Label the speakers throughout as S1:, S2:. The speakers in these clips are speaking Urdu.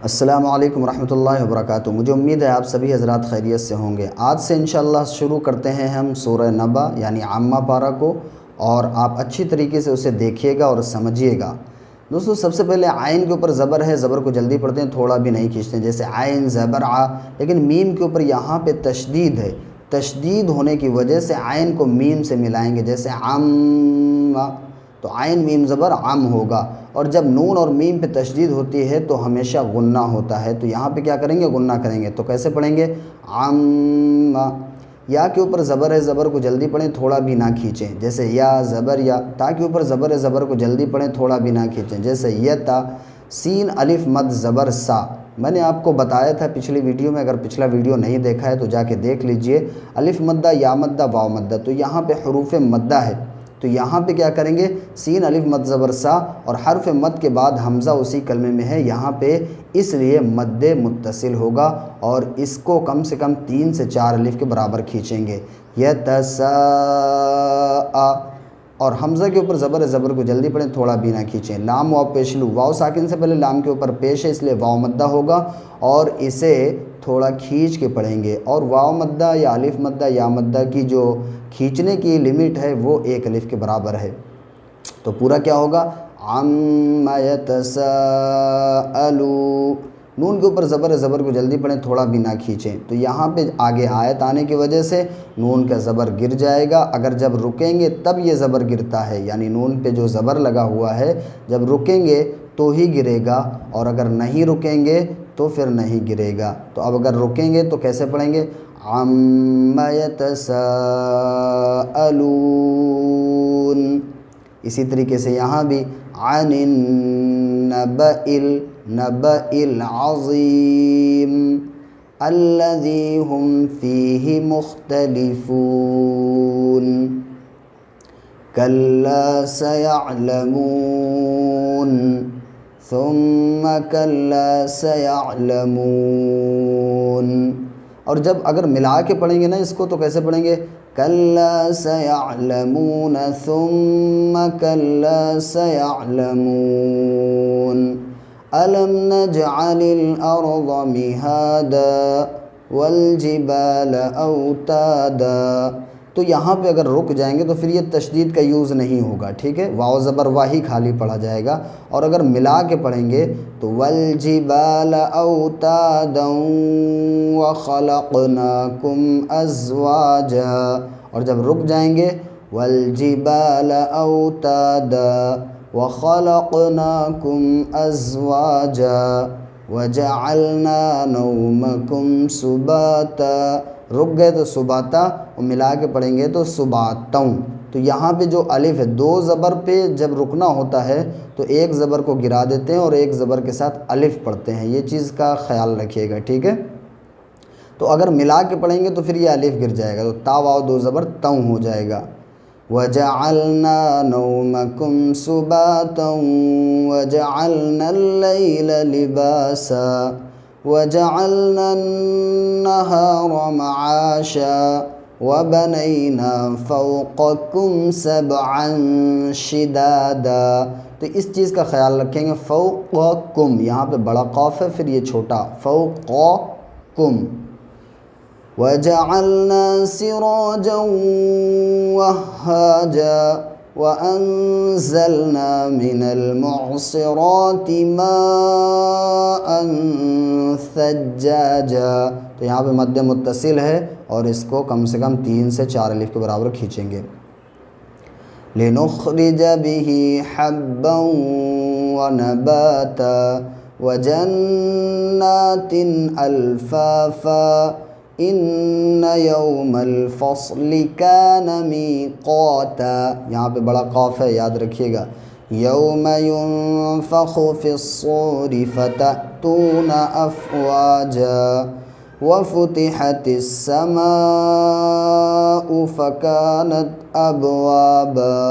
S1: السلام علیکم ورحمۃ اللہ وبرکاتہ۔ مجھے امید ہے آپ سبھی حضرات خیریت سے ہوں گے۔ آج سے انشاءاللہ شروع کرتے ہیں ہم سورہ نبا یعنی عامہ پارہ کو، اور آپ اچھی طریقے سے اسے دیکھیے گا اور سمجھیے گا۔ دوستو سب سے پہلے عین کے اوپر زبر ہے، زبر کو جلدی پڑھتے ہیں، تھوڑا بھی نہیں کھینچتے ہیں، جیسے عین زبر ع، لیکن میم کے اوپر یہاں پہ تشدید ہے، تشدید ہونے کی وجہ سے عین کو میم سے ملائیں گے، جیسے عم، تو عین میم زبر عم ہوگا۔ اور جب نون اور میم پہ تشدید ہوتی ہے تو ہمیشہ غنہ ہوتا ہے، تو یہاں پہ کیا کریں گے؟ غنہ کریں گے۔ تو کیسے پڑھیں گے؟ عم۔ یا کے اوپر زبر ہے، زبر کو جلدی پڑھیں، تھوڑا بھی نہ کھینچیں، جیسے یا زبر یا۔ تا کے اوپر زبر ہے، زبر کو جلدی پڑھیں، تھوڑا بھی نہ کھینچیں، جیسے یتا۔ سین الف مد زبر سا، میں نے آپ کو بتایا تھا پچھلی ویڈیو میں، اگر پچھلا ویڈیو نہیں دیکھا ہے تو جا کے دیکھ لیجئے۔ الف مدہ، یا مدہ، واو مدہ، تو یہاں پہ حروف مدہ ہے، تو یہاں پہ کیا کریں گے؟ سین الف مد زبر سا، اور حرف مد کے بعد حمزہ اسی کلمے میں ہے، یہاں پہ اس لیے مد متصل ہوگا، اور اس کو کم سے کم 3 سے 4 الف کے برابر کھینچیں گے۔ یتساء، اور حمزہ کے اوپر زبر ہے، زبر کو جلدی پڑھیں، تھوڑا بھی نہ کھینچیں۔ لام واو پیش لو، واو ساکن سے پہلے لام کے اوپر پیش ہے، اس لیے واو مدہ ہوگا، اور اسے تھوڑا کھینچ کے پڑھیں گے۔ اور واو مدہ یا الف مدہ یا مدہ کی جو کھینچنے کی لمٹ ہے وہ 1 الف کے برابر ہے، تو پورا کیا ہوگا؟ عَمَّ يَتَسَاءَلُونَ۔ نون کے اوپر زبر ہے، زبر کو جلدی پڑھیں، تھوڑا بھی نہ کھینچیں، تو یہاں پہ آگے آیت آنے کی وجہ سے نون کا زبر گر جائے گا۔ اگر جب رکیں گے تب یہ زبر گرتا ہے، یعنی نون پہ جو زبر لگا ہوا ہے جب رکیں گے تو ہی گرے گا، اور اگر نہیں رکیں گے تو پھر نہیں گرے گا۔ تو اب اگر رکیں گے تو کیسے پڑھیں گے؟ عَمَّ يَتَسَاءَلُونَ۔ اسی طریقے سے یہاں بھی عن النبأ العظیم الذی ہم فیہ مختلفون کلا سیعلمون ثم کلا سیعلمون۔ اور جب اگر ملا کے پڑھیں گے نا اس کو تو کیسے پڑھیں گے؟ کلا سیعلمون ثم کلا سیعلمون الم نجعل الارض مہادا والجبال اوتادا۔ تو یہاں پہ اگر رک جائیں گے تو پھر یہ تشدید کا یوز نہیں ہوگا، ٹھیک ہے، واو زبر واہی خالی پڑھا جائے گا۔ اور اگر ملا کے پڑھیں گے تو والجبال اوتادا وخلقناکم ازواجا، اور جب رک جائیں گے والجبال اوتادا وخلقناکم ازواجا وجعلنا نومکم سباتا، رک گئے تو سباتا، اور ملا کے پڑھیں گے تو سباتوں۔ تو یہاں پہ جو الف ہے، 2 زبر پہ جب رکنا ہوتا ہے تو ایک زبر کو گرا دیتے ہیں اور ایک زبر کے ساتھ الف پڑھتے ہیں، یہ چیز کا خیال رکھیے گا، ٹھیک ہے۔ تو اگر ملا کے پڑھیں گے تو پھر یہ الف گر جائے گا، تو تا واو 2 زبر توں ہو جائے گا۔ وَجَعَلْنَا نَوْمَكُمْ سُبَاتًا وَجَعَلْنَا اللَّيْلَ لِبَاسًا وَجَعَلْنَا النَّهَارَ مَعَاشًا وَبَنَيْنَا فَوْقَكُمْ سَبْعًا شِدَادًا۔ تو اس چیز کا خیال رکھیں گے، فوقکم یہاں پہ بڑا قاف ہے، پھر یہ چھوٹا، فوقکم۔ وَجَعَلْنَا سِرَاجًا وَهَّاجًا وَأَنزَلْنَا مِنَ الْمُعْصِرَاتِ مَاءً ثَجَّاجًا۔ تو یہاں پہ مد متصل ہے، اور اس کو کم سے کم 3 سے 4 الف کے برابر کھینچیں گے۔ لِنُخْرِجَ بِهِ حَبًّا وَنَبَاتًا وَجَنَّاتٍ أَلْفَافًا إِنَّ يَوْمَ الْفَصْلِ كَانَ مِيقَاتًا، یہاں پہ بڑا قاف ہے، یاد رکھیے گا۔ يَوْمَ يُنفَخُ فِي الصُّورِ فَتَأْتُونَ أَفْوَاجًا وَفُتِحَتِ السَّمَاءُ فَكَانَتْ أَبْوَابًا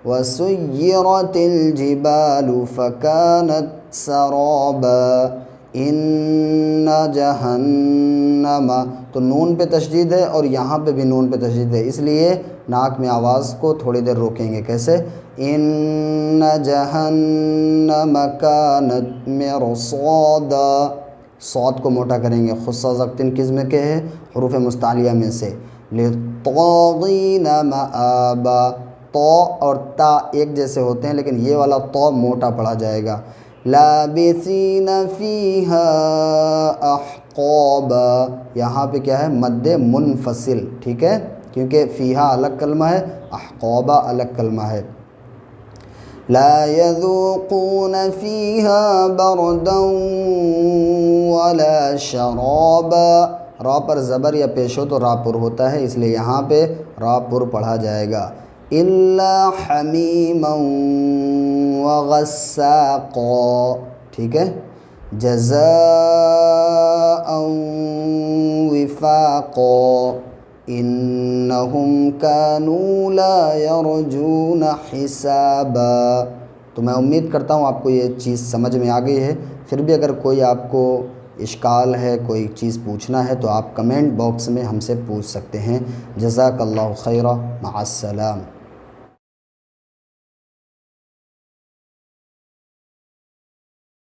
S1: وَسُيِّرَتِ الْجِبَالُ فَكَانَتْ سَرَابًا إِنَّ جَهَنَّمَ۔ تو نون پہ تشدید ہے اور یہاں پہ بھی نون پہ تشدید ہے، اس لیے ناک میں آواز کو تھوڑی دیر روکیں گے، کیسے؟ ان جہنم کانت مرصادا، صاد کو موٹا کریں گے، خصہ زقتن کس میں کے ہے؟ حروف مستعلیہ میں سے، للطاغین مآبا، تو اور تا ایک جیسے ہوتے ہیں لیکن یہ والا تو موٹا پڑھا جائے گا، لابثین فیہا احقابا، یہاں پہ کیا ہے؟ مد منفصل، ٹھیک ہے، کیونکہ فیہا الگ کلمہ ہے، احقابا الگ کلمہ ہے۔ لا يذوقون فيها بردا ولا شرابا، را پر زبر یا پیش ہو تو را پر ہوتا ہے، اس لیے یہاں پہ را پر پڑھا جائے گا، الا حمیما وغساقا، ٹھیک ہے، جزاء وفاقا، انہم کانوا لا یرجون حسابا۔ تو میں امید کرتا ہوں آپ کو یہ چیز سمجھ میں آ گئی ہے، پھر بھی اگر کوئی آپ کو اشکال ہے، کوئی چیز پوچھنا ہے تو آپ کمنٹ باکس میں ہم سے پوچھ سکتے ہیں۔ جزاک اللہ خیرا، مع السلام۔